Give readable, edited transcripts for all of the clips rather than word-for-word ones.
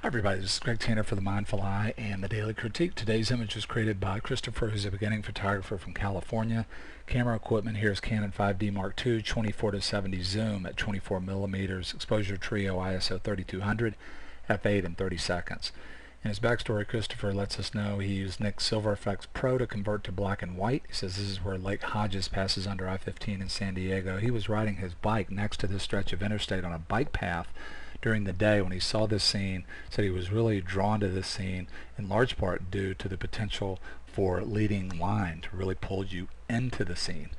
Everybody, this is Greg Tanner for the Mindful Eye and the Daily Critique. Today's image was created by Christopher, who's a beginning photographer from California. Camera equipment here is Canon 5D Mark II, 24-70 zoom at 24 millimeters, exposure trio ISO 3200, f8 in 30 seconds. In his backstory, Christopher lets us know he used Nik's Silver FX Pro to convert to black and white. He says this is where Lake Hodges passes under I-15 in San Diego. He was riding his bike next to this stretch of interstate on a bike path during the day when he saw this scene. Said he was really drawn to this scene in large part due to the potential for leading line to really pull you into the scene.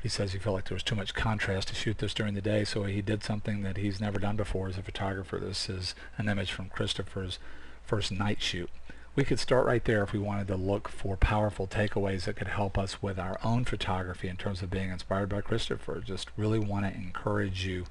He says he felt like there was too much contrast to shoot this during the day, so he did something that he's never done before as a photographer. This is an image from Christopher's first night shoot. We could start right there if we wanted to look for powerful takeaways that could help us with our own photography in terms of being inspired by Christopher. Just really want to encourage you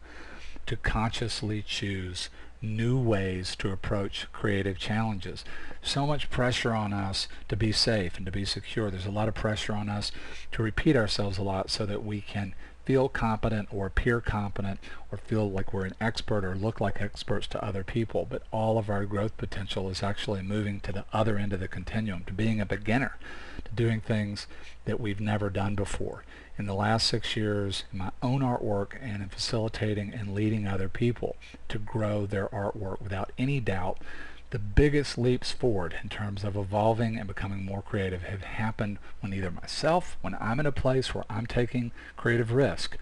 to consciously choose new ways to approach creative challenges. So much pressure on us to be safe and to be secure. There's a lot of pressure on us to repeat ourselves a lot so that we can feel competent or appear competent or feel like we're an expert or look like experts to other people. But all of our growth potential is actually moving to the other end of the continuum, to being a beginner, to doing things that we've never done before. In the last 6 years, in my own artwork and in facilitating and leading other people to grow their artwork, without any doubt, the biggest leaps forward in terms of evolving and becoming more creative have happened when either when I'm in a place where I'm taking creative risk,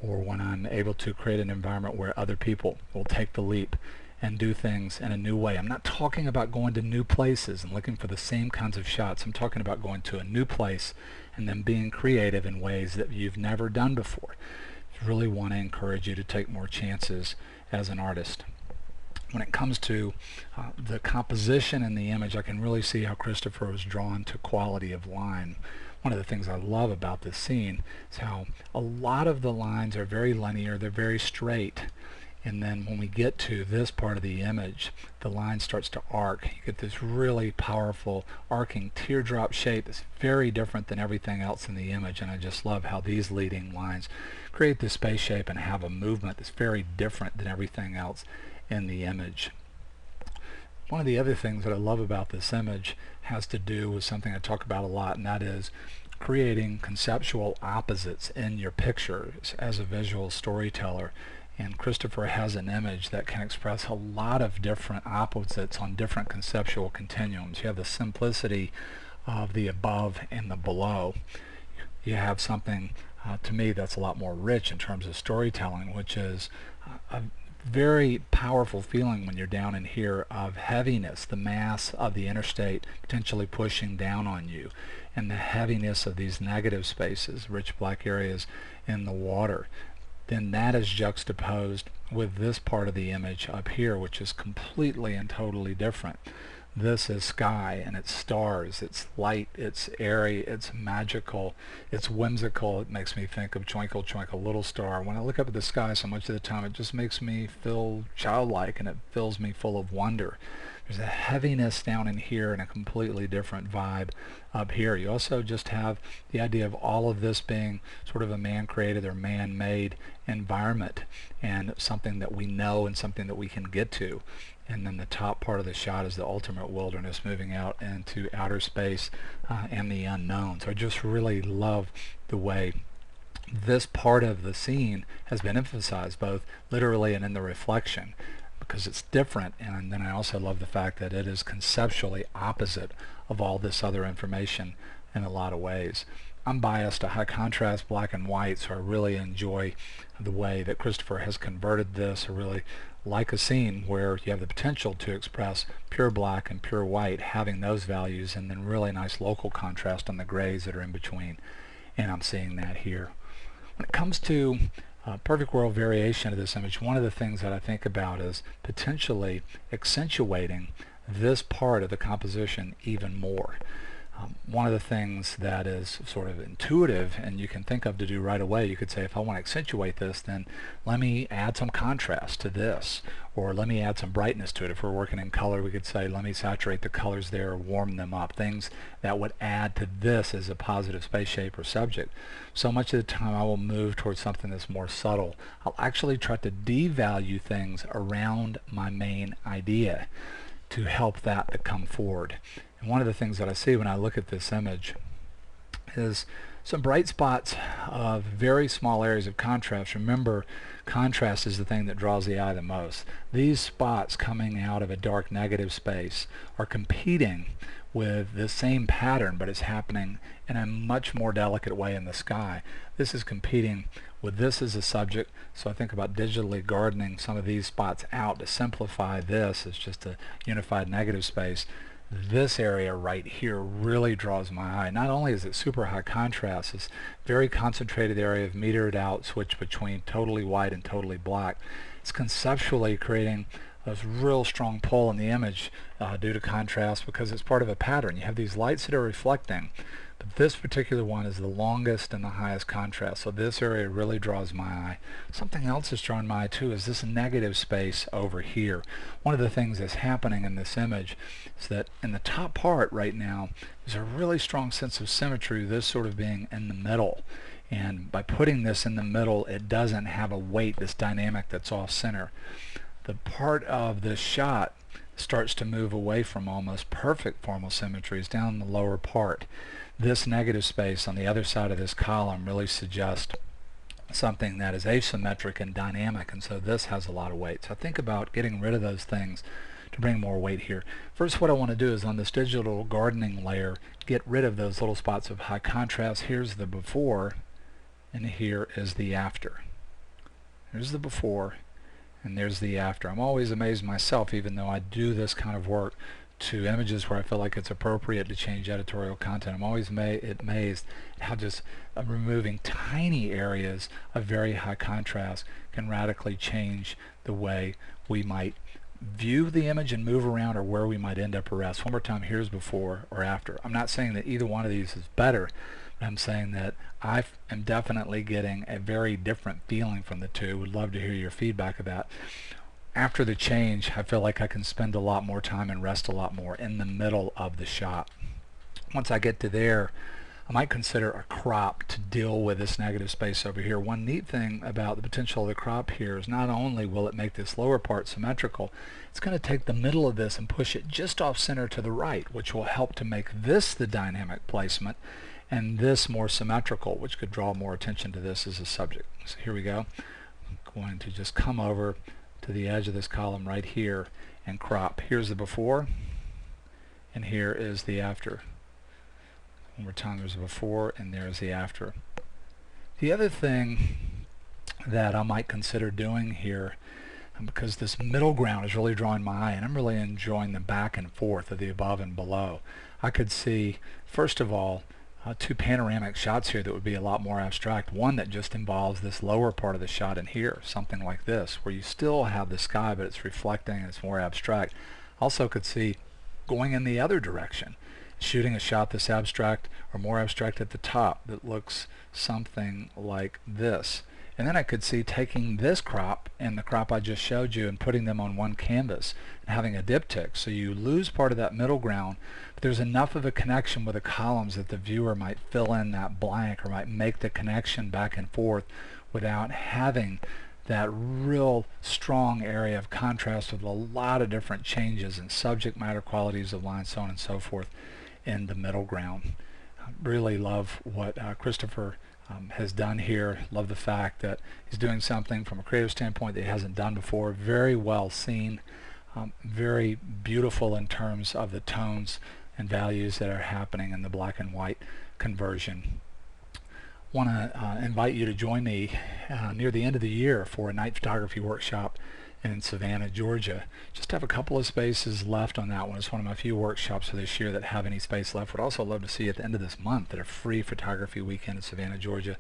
or when I'm able to create an environment where other people will take the leap and do things in a new way. I'm not talking about going to new places and looking for the same kinds of shots. I'm talking about going to a new place and then being creative in ways that you've never done before. I really want to encourage you to take more chances as an artist. When it comes to the composition in the image, I can really see how Christopher was drawn to quality of line. One of the things I love about this scene is how a lot of the lines are very linear, they're very straight. And then when we get to this part of the image, the line starts to arc. You get this really powerful arcing teardrop shape that's very different than everything else in the image. And I just love how these leading lines create this space shape and have a movement that's very different than everything else in the image. One of the other things that I love about this image has to do with something I talk about a lot, and that is creating conceptual opposites in your pictures as a visual storyteller. And Christopher has an image that can express a lot of different opposites on different conceptual continuums. You have the simplicity of the above and the below. You have something, to me, that's a lot more rich in terms of storytelling, which is a very powerful feeling when you're down in here of heaviness, the mass of the interstate potentially pushing down on you, and the heaviness of these negative spaces, rich black areas in the water. Then that is juxtaposed with this part of the image up here, which is completely and totally different. This is sky, and it's stars, it's light, it's airy, it's magical, it's whimsical. It makes me think of Twinkle Twinkle Little Star. When I look up at the sky so much of the time, it just makes me feel childlike, and it fills me full of wonder. There's a heaviness down in here and a completely different vibe up here. You also just have the idea of all of this being sort of a man-created or man-made environment, and something that we know and something that we can get to. And then the top part of the shot is the ultimate wilderness, moving out into outer space and the unknown. So I just really love the way this part of the scene has been emphasized, both literally and in the reflection, because it's different. And then I also love the fact that it is conceptually opposite of all this other information in a lot of ways. I'm biased to high contrast black and white, so I really enjoy the way that Christopher has converted this. I really like a scene where you have the potential to express pure black and pure white, having those values, and then really nice local contrast on the grays that are in between. And I'm seeing that here. When it comes to perfect world variation of this image, one of the things that I think about is potentially accentuating this part of the composition even more. One of the things that is sort of intuitive and you can think of to do right away, you could say, if I want to accentuate this, then let me add some contrast to this, or let me add some brightness to it. If we're working in color, we could say, let me saturate the colors there, warm them up, things that would add to this as a positive space shape or subject. So much of the time I will move towards something that's more subtle. I'll actually try to devalue things around my main idea. to help that to come forward. And one of the things that I see when I look at this image is some bright spots of very small areas of contrast. Remember, contrast is the thing that draws the eye the most. These spots coming out of a dark negative space are competing with the same pattern, but it's happening in a much more delicate way in the sky. This is competing with this as a subject, so I think about digitally gardening some of these spots out to simplify this as just a unified negative space. This area right here really draws my eye. Not only is it super high contrast, it's very concentrated area of metered out switch between totally white and totally black. It's conceptually creating a real strong pull in the image due to contrast, because it's part of a pattern. You have these lights that are reflecting, but this particular one is the longest and the highest contrast, so this area really draws my eye. Something else that's drawn my eye too is this negative space over here. One of the things that's happening in this image is that in the top part right now there's a really strong sense of symmetry, this sort of being in the middle. And by putting this in the middle, it doesn't have a weight, this dynamic that's off center. The part of this shot starts to move away from almost perfect formal symmetries down the lower part. This negative space on the other side of this column really suggests something that is asymmetric and dynamic, and so this has a lot of weight. So I think about getting rid of those things to bring more weight here. First, what I want to do is on this digital gardening layer, get rid of those little spots of high contrast. Here's the before, and here is the after. Here's the before, and there's the after. I'm always amazed myself, even though I do this kind of work to images where I feel like it's appropriate to change editorial content. I'm always amazed at how just removing tiny areas of very high contrast can radically change the way we might view the image and move around, or where we might end up arrest. One more time, here's before or after. I'm not saying that either one of these is better, but I'm saying that I am definitely getting a very different feeling from the two. Would love to hear your feedback of that. After the change, I feel like I can spend a lot more time and rest a lot more in the middle of the shot. Once I get to there, I might consider a crop to deal with this negative space over here. One neat thing about the potential of the crop here is not only will it make this lower part symmetrical, it's going to take the middle of this and push it just off center to the right, which will help to make this the dynamic placement and this more symmetrical, which could draw more attention to this as a subject. So here we go. I'm going to just come over to the edge of this column right here and crop. Here's the before, and here is the after. One more time, there's a before and there's the after. The other thing that I might consider doing here, because this middle ground is really drawing my eye and I'm really enjoying the back and forth of the above and below, I could see, first of all, two panoramic shots here that would be a lot more abstract. One that just involves this lower part of the shot in here, something like this, where you still have the sky but it's reflecting and it's more abstract. Also could see going in the other direction, shooting a shot that's abstract or more abstract at the top that looks something like this. And then I could see taking this crop and the crop I just showed you and putting them on one canvas and having a diptych. So you lose part of that middle ground, but there's enough of a connection with the columns that the viewer might fill in that blank or might make the connection back and forth without having that real strong area of contrast with a lot of different changes in subject matter, qualities of line, so on and so forth in the middle ground. I really love what Christopher has done here. Love the fact that he's doing something from a creative standpoint that he hasn't done before. Very well seen, very beautiful in terms of the tones and values that are happening in the black and white conversion. Want to invite you to join me near the end of the year for a night photography workshop in Savannah, Georgia. Just have a couple of spaces left on that one. It's one of my few workshops for this year that have any space left. Would also love to see you at the end of this month at a free photography weekend in Savannah, Georgia.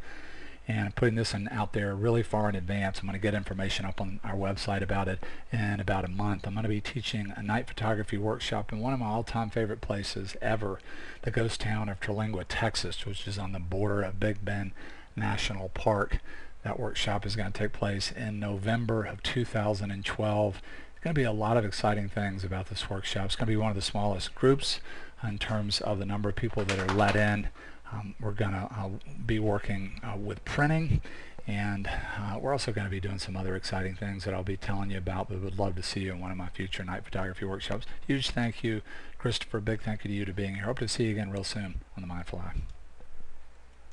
And I'm putting this one out there really far in advance. I'm going to get information up on our website about it in about a month. I'm going to be teaching a night photography workshop in one of my all-time favorite places ever, the ghost town of Terlingua, Texas, which is on the border of Big Bend National Park. That workshop is going to take place in November of 2012. There's going to be a lot of exciting things about this workshop. It's going to be one of the smallest groups in terms of the number of people that are let in. We're going to be working with printing And we're also going to be doing some other exciting things that I'll be telling you about, but would love to see you in one of my future night photography workshops. Huge thank you, Christopher. Big thank you to you to being here. Hope to see you again real soon on the Mindful Eye.